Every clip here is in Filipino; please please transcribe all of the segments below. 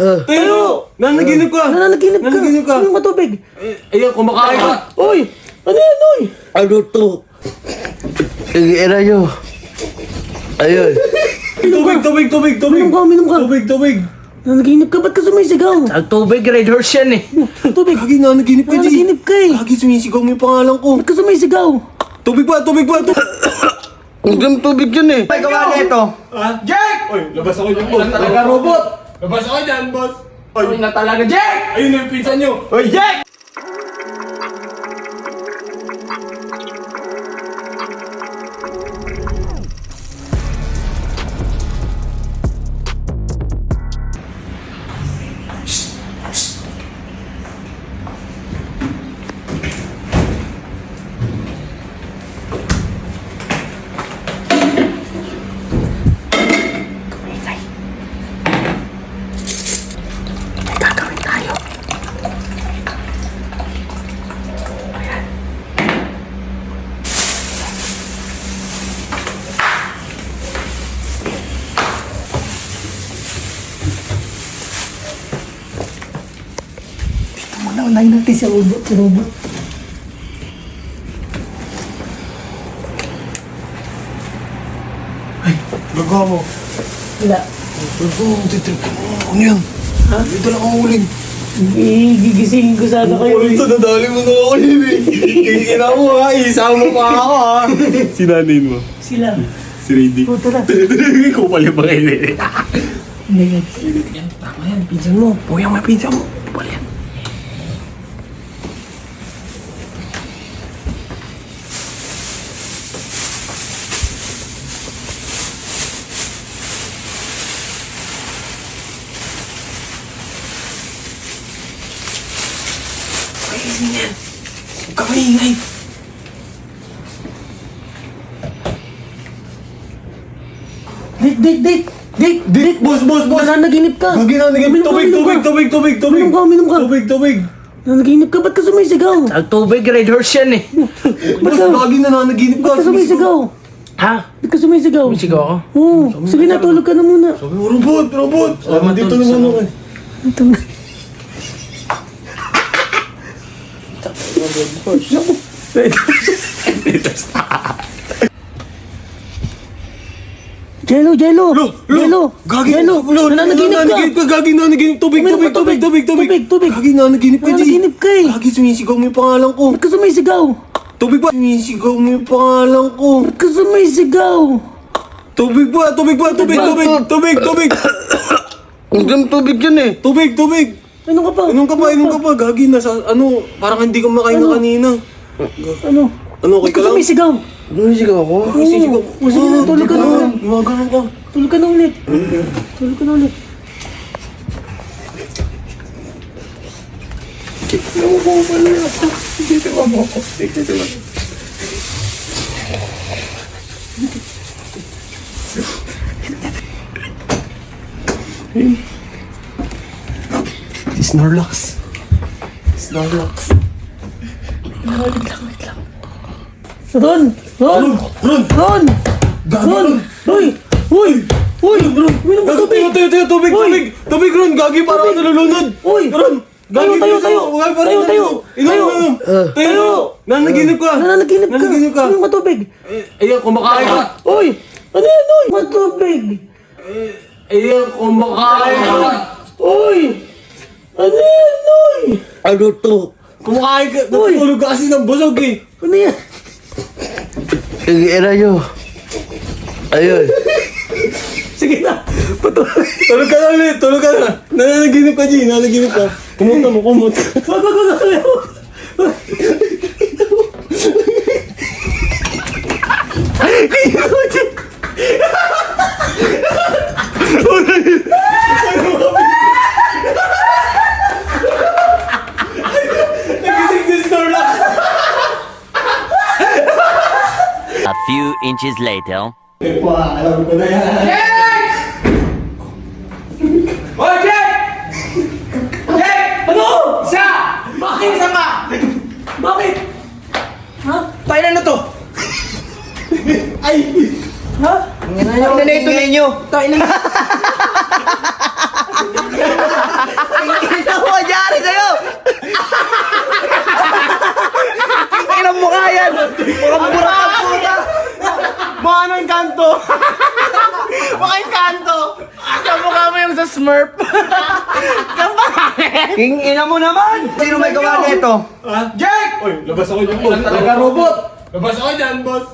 Tayo! Nanaginip ka! Nanaginip ka! Ano yung matubig? Ayan, kumakain ka! Uy! Ano yan, uy? Ano to? Era nyo. Ayun. Tubig! Minum ka! Tubig! Nanaginip ka? Ba't ka sumisigaw? Ang tubig, Red Horse yan eh. Tubig! Gagi, nanaginip ka, G! Nanaginip ka eh! Gagi, sumisigaw mo yung pangalan ko! Ba't ka sumisigaw? Tubig ba? Ang dami tubig yan eh. May gawa nito. Ha? Jack! Oy, labas ako dyan, boss! Talaga robot. Labas ako dyan, boss! Ay na talaga, Jack! Ayun na yung pizza nyo! Oy, Jack! Unahin natin si robot. Gagawa mo! Wala. Titrip ka mo! Ano yan? Ha? Ito lang ang uling! Gigisingin ko sana kayo. Ito, nadali mo na ako yun eh! Kikina mo ha! Isama pa ako ha! Sinanayin mo? Sila. Si Rady. O, tara. Ikaw pala ba kayo eh? Hindi yan. Yan, tama yan. Pinsan mo. Puyang may pinsan mo. Pala yan. Paisin yan. Huwag ka maingay. Date! Boss! Nanaginip ka! Gagi na, Minum ka! Minum ka! Tubig! Nanaginip ka? Ba't ka sumisigaw? Ang tubig, Red Horse yan eh. Boss, lagi na nanaginip ka. Ba't ka sumisigaw? Ha? Ba't ka sumisigaw? Sigaw ako? Oo. Sige na, tulog ka na muna. Sabi mo, robot! Dito naman ako eh. Ito na. Jello! Gagi! Nanaginip ka! Gagi, nanaginip! Tubig! Tubig! Gagi, nanaginip ka, G! Nanaginip ka eh! Gagi, sumisigaw mo yung pangalan ko! Ba't ka sumisigaw? Tubig ba? Sumisigaw mo yung pangalan ko! Ba't ka sumisigaw? Tubig ba? Ang dami tubig yan eh. Tubig! Inom ka pa? Inom ka pa! Gagi, nasa ano, parang hindi ka makain na kanina. Ano? Ano, okay Ba't ka ka lang? sumisigaw? Sumisigaw ako? Sumisigaw. Sige na, tulog ka na ulit. Gumagano ka. Tulog ka na ulit. Tulog ka na ulit. Snorlax. Wait lang. Ron! Uy! Minum ka tubig! Tayo, tubig, Ron, gagi, parang nalulunod. Uy! Ron, gagi, Tayo! Inom. Tayo! Nanaginip ka. Nanaginip ka! Ano yung matubig? Ayan, kumakain ka. Uy! Ano yan, uy? Matubig! Ayan, kumakain ka. Uy! Ano yan, uy? Ano to? Kumakain ka. Natutulog ka kasi ng busog eh. Ano yan? Era nyo. Ayun. Sige na! Tulog ka na ulit, Nanaginip ka, G, Kumot mo. Wag! Nagising si Snorlax. A few inches later. Alam ko na yan. Oy, Jack! Ano? Isa! Bakit? Isa ka! Bakit? Ha? Tayo na to! Ay! Ha? Tayo na ito ninyo! Tayo na! Kamukha mo yung sa Smurf. King ina mo naman! Sino may gawa nito? Jake! Oy, labas ako dyan, boss. Talaga robot. Labas ako dyan, boss.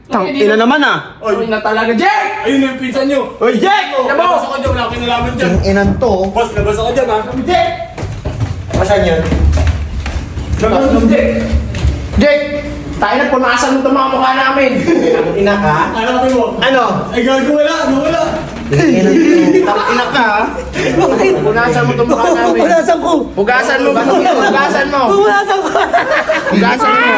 Tang ina naman ah! Uy na talaga, Jake! Ayun na yung pinsan nyo. Hoy, Jack! Labas ako dyan, wala akong kinalaman dyan. King inan to. Boss, labas ako dyan, ha? Jake! Masan yan? Jake! Tayo na punasan mo itong mga mukha namin. Ina ka? Hanapin mo. Ano? Ay, gago, wala. Wala. King inan to. Tang ina ka ah. Punasan mo itong mukha namin. Punasan ko! Hugasan mo. Hugasan mo. Punasan ko! Hugasan mo.